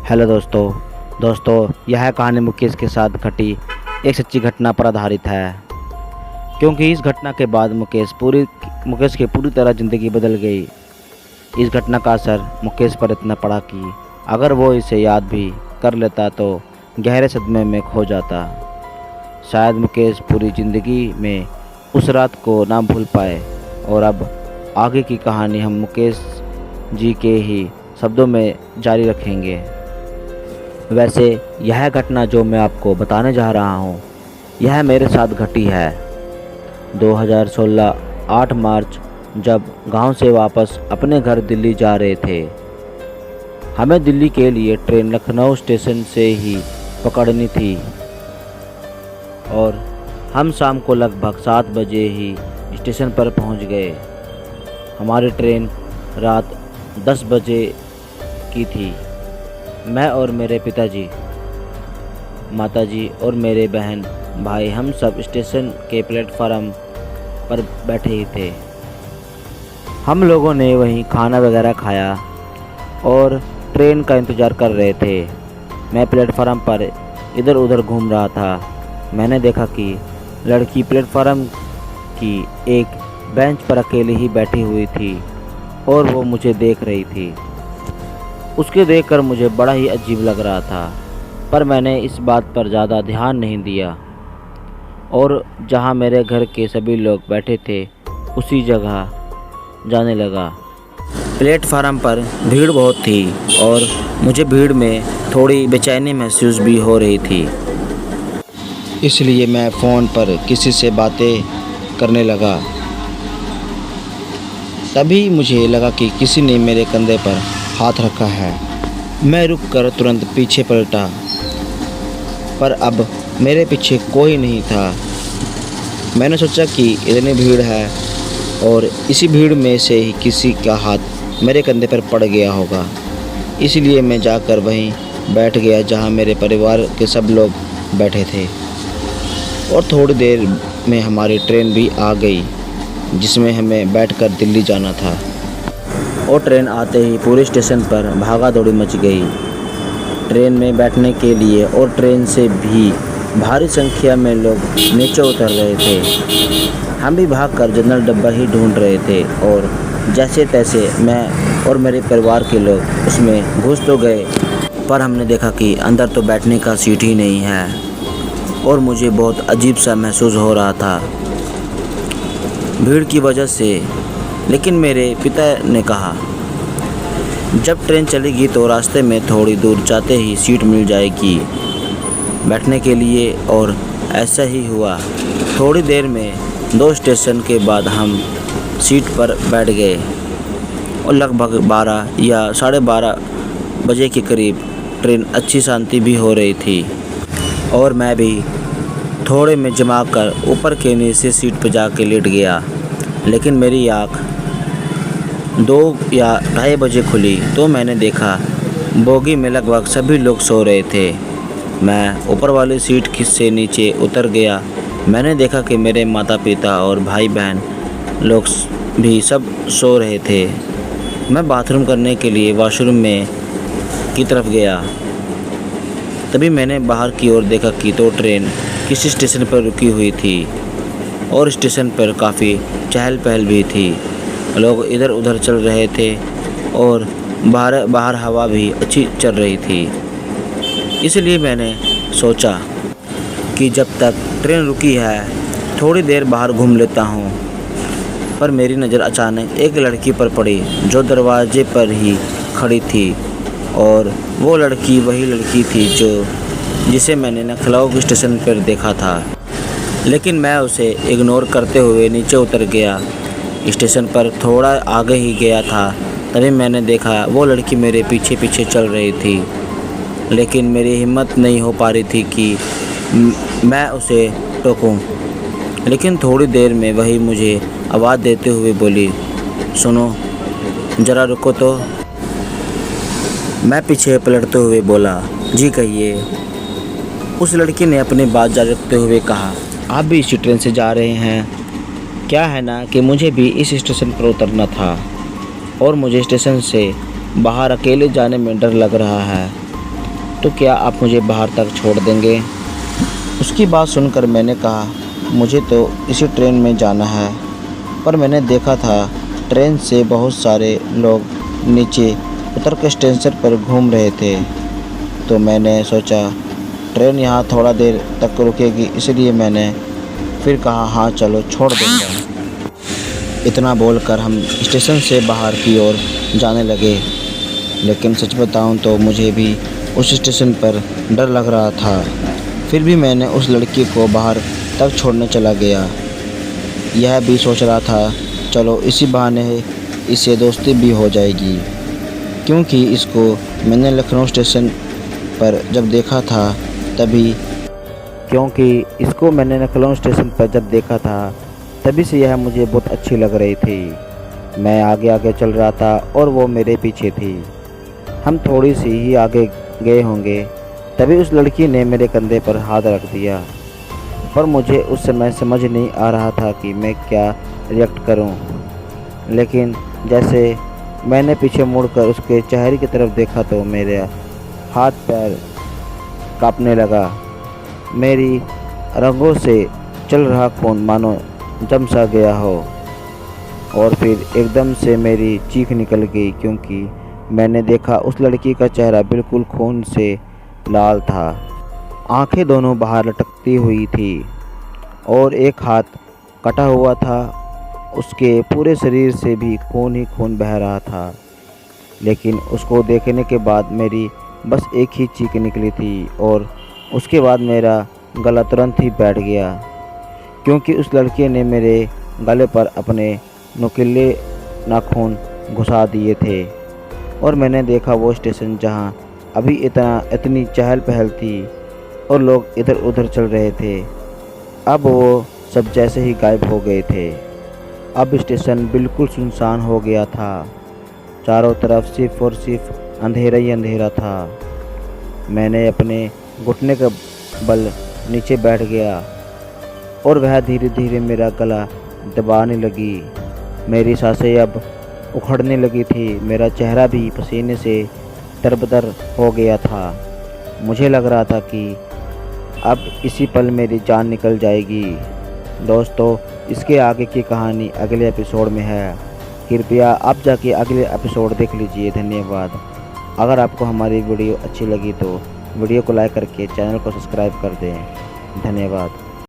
Hello दोस्तों यह कहानी मुकेश के साथ घटी एक सच्ची घटना पर आधारित है। क्योंकि इस घटना के बाद मुकेश की पूरी तरह ज़िंदगी बदल गई। इस घटना का असर मुकेश पर इतना पड़ा कि अगर वो इसे याद भी कर लेता तो गहरे सदमे में खो जाता। शायद मुकेश पूरी ज़िंदगी में उस रात को ना भूल पाए। और अब आगे की कहानी हम मुकेश जी के ही शब्दों में जारी रखेंगे। वैसे यह घटना जो मैं आपको बताने जा रहा हूँ यह मेरे साथ घटी है 2016 8 मार्च, जब गांव से वापस अपने घर दिल्ली जा रहे थे। हमें दिल्ली के लिए ट्रेन लखनऊ स्टेशन से ही पकड़नी थी और हम शाम को लगभग 7 बजे ही स्टेशन पर पहुंच गए। हमारी ट्रेन रात 10 बजे की थी। मैं और मेरे पिताजी, माताजी और मेरे बहन भाई हम सब स्टेशन के प्लेटफार्म पर बैठे ही थे। हम लोगों ने वहीं खाना वगैरह खाया और ट्रेन का इंतज़ार कर रहे थे। मैं प्लेटफार्म पर इधर उधर घूम रहा था। मैंने देखा कि लड़की प्लेटफार्म की एक बेंच पर अकेली ही बैठी हुई थी और वो मुझे देख रही थी। उसके देखकर मुझे बड़ा ही अजीब लग रहा था, पर मैंने इस बात पर ज़्यादा ध्यान नहीं दिया और जहाँ मेरे घर के सभी लोग बैठे थे उसी जगह जाने लगा। प्लेटफार्म पर भीड़ बहुत थी और मुझे भीड़ में थोड़ी बेचैनी महसूस भी हो रही थी। इसलिए मैं फ़ोन पर किसी से बातें करने लगा। तभी मुझे लगा कि किसी ने मेरे कंधे पर हाथ रखा है। मैं रुककर तुरंत पीछे पलटा, पर अब मेरे पीछे कोई नहीं था। मैंने सोचा कि इतनी भीड़ है और इसी भीड़ में से ही किसी का हाथ मेरे कंधे पर पड़ गया होगा। इसलिए मैं जाकर वहीं बैठ गया जहां मेरे परिवार के सब लोग बैठे थे। और थोड़ी देर में हमारी ट्रेन भी आ गई जिसमें हमें बैठकर दिल्ली जाना था। और ट्रेन आते ही पूरे स्टेशन पर भागा दौड़ी मच गई ट्रेन में बैठने के लिए, और ट्रेन से भी भारी संख्या में लोग नीचे उतर रहे थे। हम भी भागकर जनरल डब्बा ही ढूंढ रहे थे और जैसे तैसे मैं और मेरे परिवार के लोग उसमें घुस तो गए, पर हमने देखा कि अंदर तो बैठने का सीट ही नहीं है और मुझे बहुत अजीब सा महसूस हो रहा था भीड़ की वजह से। लेकिन मेरे पिता ने कहा जब ट्रेन चलेगी तो रास्ते में थोड़ी दूर जाते ही सीट मिल जाएगी बैठने के लिए, और ऐसा ही हुआ। थोड़ी देर में 2 स्टेशन के बाद हम सीट पर बैठ गए और लगभग 12 या 12:30 बजे के करीब ट्रेन अच्छी शांति भी हो रही थी और मैं भी थोड़े में जमा कर ऊपर के नीचे सीट पर जाके लेट गया। लेकिन मेरी आँख 2 या 2:30 बजे खुली तो मैंने देखा बोगी में लगभग सभी लोग सो रहे थे। मैं ऊपर वाली सीट से नीचे उतर गया। मैंने देखा कि मेरे माता पिता और भाई बहन लोग भी सब सो रहे थे। मैं बाथरूम करने के लिए वॉशरूम में की तरफ गया। तभी मैंने बाहर की ओर देखा कि तो ट्रेन किसी स्टेशन पर रुकी हुई थी और स्टेशन पर काफ़ी चहल पहल भी थी। लोग इधर उधर चल रहे थे और बाहर हवा भी अच्छी चल रही थी। इसलिए मैंने सोचा कि जब तक ट्रेन रुकी है थोड़ी देर बाहर घूम लेता हूँ। पर मेरी नज़र अचानक एक लड़की पर पड़ी जो दरवाजे पर ही खड़ी थी, और वो लड़की वही लड़की थी जिसे मैंने लखनऊ स्टेशन पर देखा था। लेकिन मैं उसे इग्नोर करते हुए नीचे उतर गया। स्टेशन पर थोड़ा आगे ही गया था तभी मैंने देखा वो लड़की मेरे पीछे पीछे चल रही थी। लेकिन मेरी हिम्मत नहीं हो पा रही थी कि मैं उसे टोकूं। लेकिन थोड़ी देर में वही मुझे आवाज़ देते हुए बोली, सुनो ज़रा रुको तो। मैं पीछे पलटते हुए बोला, जी कहिए। उस लड़की ने अपनी बात जारी रखते हुए कहा, आप भी इसी ट्रेन से जा रहे हैं? क्या है ना कि मुझे भी इस स्टेशन पर उतरना था और मुझे स्टेशन से बाहर अकेले जाने में डर लग रहा है। तो क्या आप मुझे बाहर तक छोड़ देंगे? उसकी बात सुनकर मैंने कहा, मुझे तो इसी ट्रेन में जाना है, पर मैंने देखा था ट्रेन से बहुत सारे लोग नीचे उतर के स्टेशन पर घूम रहे थे, तो मैंने सोचा ट्रेन यहाँ थोड़ा देर तक रुकेगी, इसलिए मैंने फिर कहा हाँ चलो छोड़ दूँगा। इतना बोलकर हम स्टेशन से बाहर की ओर जाने लगे, लेकिन सच बताऊं तो मुझे भी उस स्टेशन पर डर लग रहा था। फिर भी मैंने उस लड़की को बाहर तक छोड़ने चला गया। यह भी सोच रहा था चलो इसी बहाने इससे दोस्ती भी हो जाएगी, क्योंकि इसको मैंने लखनऊ स्टेशन पर जब देखा था तभी से यह मुझे बहुत अच्छी लग रही थी। मैं आगे आगे चल रहा था और वो मेरे पीछे थी। हम थोड़ी सी ही आगे गए होंगे, तभी उस लड़की ने मेरे कंधे पर हाथ रख दिया, पर मुझे उस समय समझ नहीं आ रहा था कि मैं क्या रिएक्ट करूं। लेकिन जैसे मैंने पीछे मुड़कर उसके चेहरे की तरफ देखा तो मेरे हाथ पैर कांपने लगा। मेरी रगों से चल रहा खून मानो जम सा गया हो, और फिर एकदम से मेरी चीख निकल गई, क्योंकि मैंने देखा उस लड़की का चेहरा बिल्कुल खून से लाल था। आंखें दोनों बाहर लटकती हुई थी और एक हाथ कटा हुआ था। उसके पूरे शरीर से भी खून ही खून बह रहा था। लेकिन उसको देखने के बाद मेरी बस एक ही चीख निकली थी, और उसके बाद मेरा गला तुरंत ही बैठ गया, क्योंकि उस लड़के ने मेरे गले पर अपने नुकीले नाखून घुसा दिए थे। और मैंने देखा वो स्टेशन जहां अभी इतनी चहल पहल थी और लोग इधर उधर चल रहे थे, अब वो सब जैसे ही गायब हो गए थे। अब स्टेशन बिल्कुल सुनसान हो गया था। चारों तरफ सिर्फ और सिर्फ अंधेरा ही अंधेरा था। मैंने अपने घुटने का बल नीचे बैठ गया और वह धीरे धीरे मेरा गला दबाने लगी। मेरी सांसें अब उखड़ने लगी थी। मेरा चेहरा भी पसीने से तरबतर हो गया था। मुझे लग रहा था कि अब इसी पल मेरी जान निकल जाएगी। दोस्तों, इसके आगे की कहानी अगले एपिसोड में है। कृपया आप जाके अगले एपिसोड देख लीजिए। धन्यवाद। अगर आपको हमारी वीडियो अच्छी लगी तो वीडियो को लाइक करके चैनल को सब्सक्राइब कर दें। धन्यवाद।